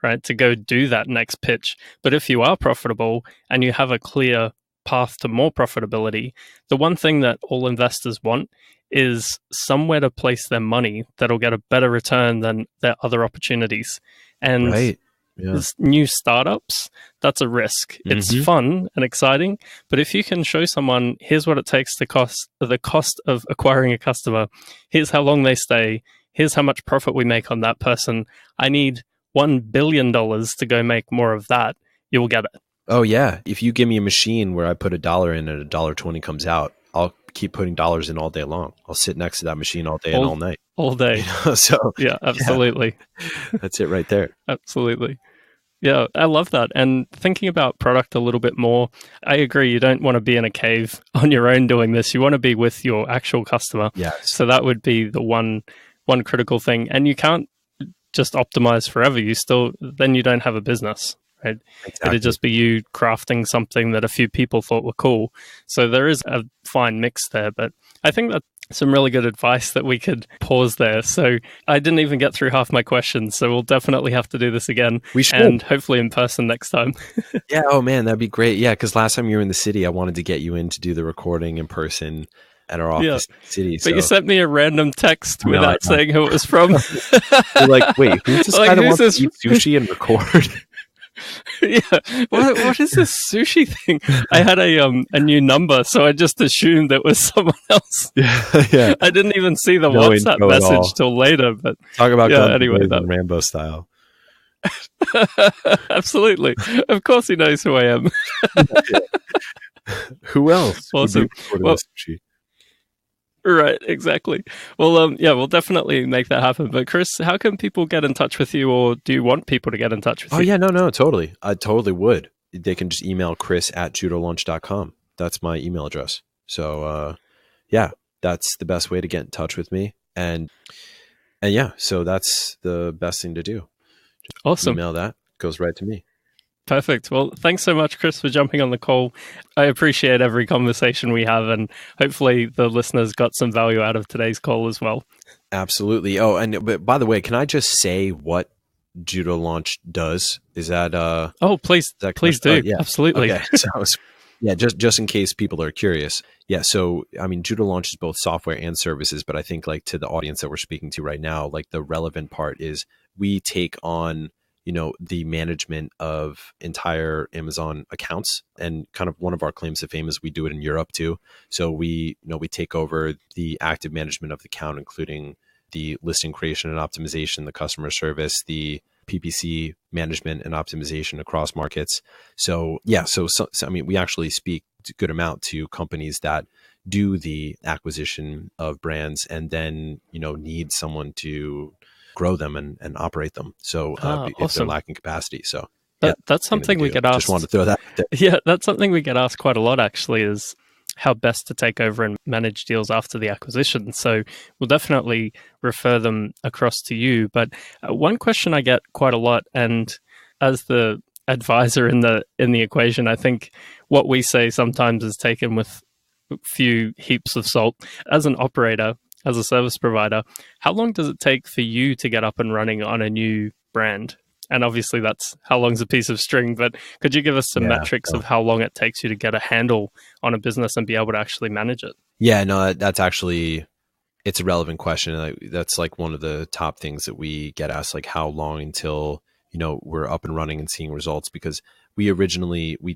right, to go do that next pitch? But if you are profitable and you have a clear path to more profitability, the one thing that all investors want is somewhere to place their money that'll get a better return than their other opportunities. And new startups, that's a risk. It's fun and exciting, but if you can show someone, here's what it takes to the cost of acquiring a customer, here's how long they stay, here's how much profit we make on that person, I need $1 billion to go make more of that, you will get it. Oh yeah. If you give me a machine where I put $1 in and $1.20 comes out, I'll keep putting dollars in all day long. I'll sit next to that machine all day and all night. All day. So yeah, absolutely. Yeah. That's it right there. Absolutely. Yeah, I love that. And thinking about product a little bit more, I agree. You don't want to be in a cave on your own doing this. You want to be with your actual customer. Yes. So that would be the one one critical thing. And you can't just optimize forever. Then you don't have a business, right? Exactly. It'd just be you crafting something that a few people thought were cool. So there is a fine mix there, but I think that's some really good advice that we could pause there. So I didn't even get through half my questions, so we'll definitely have to do this again. We should. And hopefully in person next time. Yeah, oh man, that'd be great. Yeah, because last time you were in the city, I wanted to get you in to do the recording in person at our office in the city. But you sent me a random text without saying who it was from. You're like, wait, who's this guy that wants to eat sushi and record? Yeah, what is this sushi thing? I had a new number, so I just assumed it was someone else. Yeah. I didn't even see the WhatsApp message till later. But talk about anyway, that Rambo style. Absolutely, of course he knows who I am. Who else? Awesome. Sushi? Right, exactly. Well, we'll definitely make that happen. But Chris, how can people get in touch with you, or do you want people to get in touch with you? Oh yeah, no, totally. I totally would. They can just email chris@judolaunch.com. That's my email address. So that's the best way to get in touch with me. And yeah, so that's the best thing to do. Just awesome. Email that, goes right to me. Perfect. Well, thanks so much, Chris, for jumping on the call. I appreciate every conversation we have, and hopefully the listeners got some value out of today's call as well. Absolutely. Oh, but by the way, can I just say what Judo Launch does? Is that please do. Yeah. Absolutely. Okay. So, yeah, just in case people are curious. Yeah, so I mean, Judo Launch is both software and services, but I think like to the audience that we're speaking to right now, like the relevant part is we take on the management of entire Amazon accounts, and kind of one of our claims to fame is we do it in Europe too. So we take over the active management of the account, including the listing creation and optimization, the customer service, the PPC management and optimization across markets. So yeah, so I mean, we actually speak a good amount to companies that do the acquisition of brands and then, need someone to grow them and operate them. So if awesome. they're lacking capacity. So that's something we get asked. Just wanted to throw that there. Yeah, that's something we get asked quite a lot actually, is how best to take over and manage deals after the acquisition. So we'll definitely refer them across to you. But one question I get quite a lot, and as the advisor in the equation, I think what we say sometimes is taken with a few heaps of salt. As an operator, as a service provider, how long does it take for you to get up and running on a new brand? And obviously that's how long's a piece of string, but could you give us some metrics of how long it takes you to get a handle on a business and be able to actually manage it? Yeah, no, that's actually, it's a relevant question. That's like one of the top things that we get asked, like how long until, we're up and running and seeing results, because we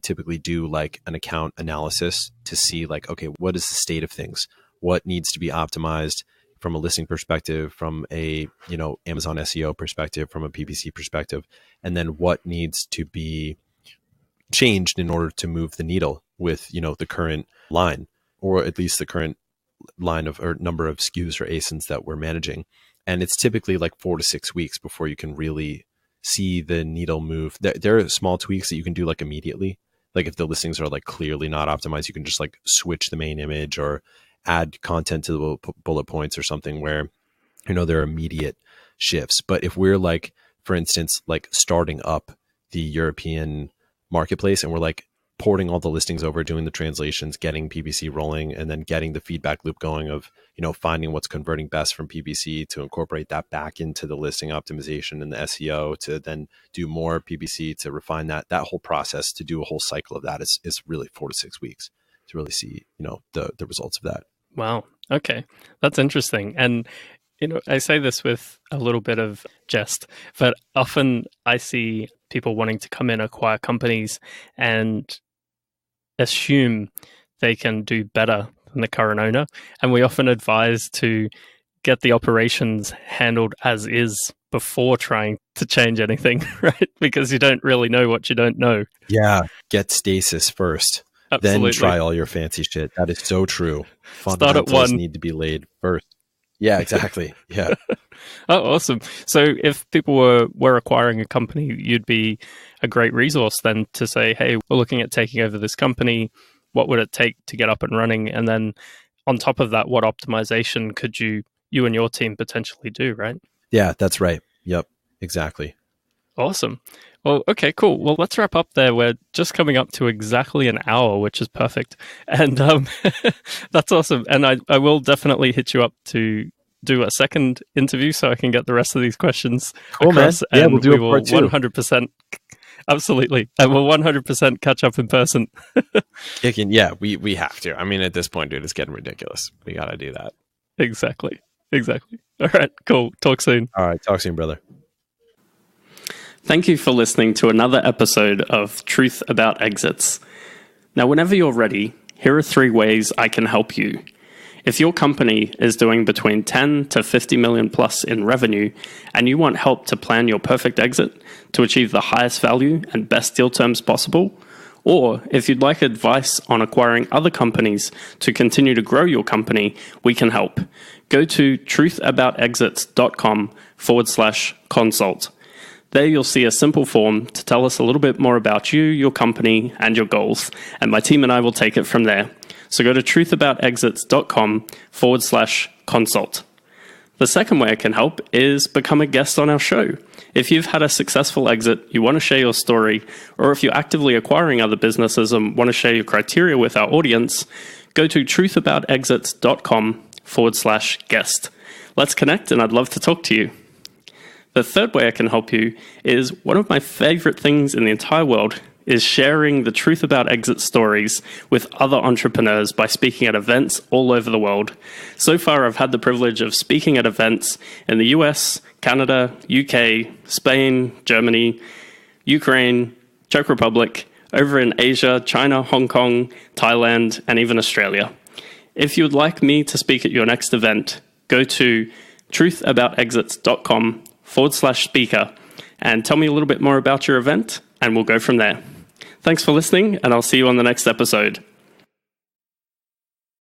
typically do like an account analysis to see like, okay, what is the state of things? What needs to be optimized from a listing perspective, from a, Amazon SEO perspective, from a PPC perspective, and then what needs to be changed in order to move the needle with, the current line, or at least the current line of, or number of SKUs or ASINs that we're managing. And it's typically like 4 to 6 weeks before you can really see the needle move. There are small tweaks that you can do like immediately. Like if the listings are like clearly not optimized, you can just like switch the main image or add content to the bullet points or something where, there are immediate shifts. But if we're like, for instance, like starting up the European marketplace and we're like porting all the listings over, doing the translations, getting PPC rolling, and then getting the feedback loop going of, finding what's converting best from PPC to incorporate that back into the listing optimization and the SEO to then do more PPC to refine that whole process, to do a whole cycle of that is really 4 to 6 weeks to really see, the results of that. Wow. Okay. That's interesting. And, I say this with a little bit of jest, but often I see people wanting to come in, acquire companies and assume they can do better than the current owner. And we often advise to get the operations handled as is before trying to change anything, right? Because you don't really know what you don't know. Yeah. Get stasis first. Absolutely. Then try all your fancy shit. That is so true. Start at one. Need to be laid first. Yeah, exactly. Yeah. Oh, awesome. So if people were acquiring a company, you'd be a great resource then to say, hey, we're looking at taking over this company. What would it take to get up and running? And then on top of that, what optimization could you you and your team potentially do, right? Yeah, that's right. Yep, exactly. Awesome. Well, okay, cool. Well, let's wrap up there. We're just coming up to exactly an hour, which is perfect. And that's awesome. And I will definitely hit you up to do a second interview so I can get the rest of these questions across. Man. Yeah, and we'll do we a will part two. 100%. Absolutely. And we'll 100% catch up in person. Yeah, we have to. I mean, at this point, dude, it's getting ridiculous. We got to do that. Exactly. All right, cool. Talk soon. All right, talk soon, brother. Thank you for listening to another episode of Truth About Exits. Now, whenever you're ready, here are 3 ways I can help you. If your company is doing between 10 to 50 million plus in revenue and you want help to plan your perfect exit to achieve the highest value and best deal terms possible, or if you'd like advice on acquiring other companies to continue to grow your company, we can help. Go to truthaboutexits.com/consult. There you'll see a simple form to tell us a little bit more about you, your company, and your goals, and my team and I will take it from there. So go to truthaboutexits.com/consult. The second way I can help is become a guest on our show. If you've had a successful exit, you want to share your story, or if you're actively acquiring other businesses and want to share your criteria with our audience, go to truthaboutexits.com/guest. Let's connect, and I'd love to talk to you. The third way I can help you is one of my favorite things in the entire world is sharing the Truth About Exit stories with other entrepreneurs by speaking at events all over the world. So far, I've had the privilege of speaking at events in the US, Canada, UK, Spain, Germany, Ukraine, Czech Republic, over in Asia, China, Hong Kong, Thailand, and even Australia. If you would like me to speak at your next event, go to truthaboutexits.com/speaker and tell me a little bit more about your event, and we'll go from there. Thanks for listening, and I'll see you on the next episode.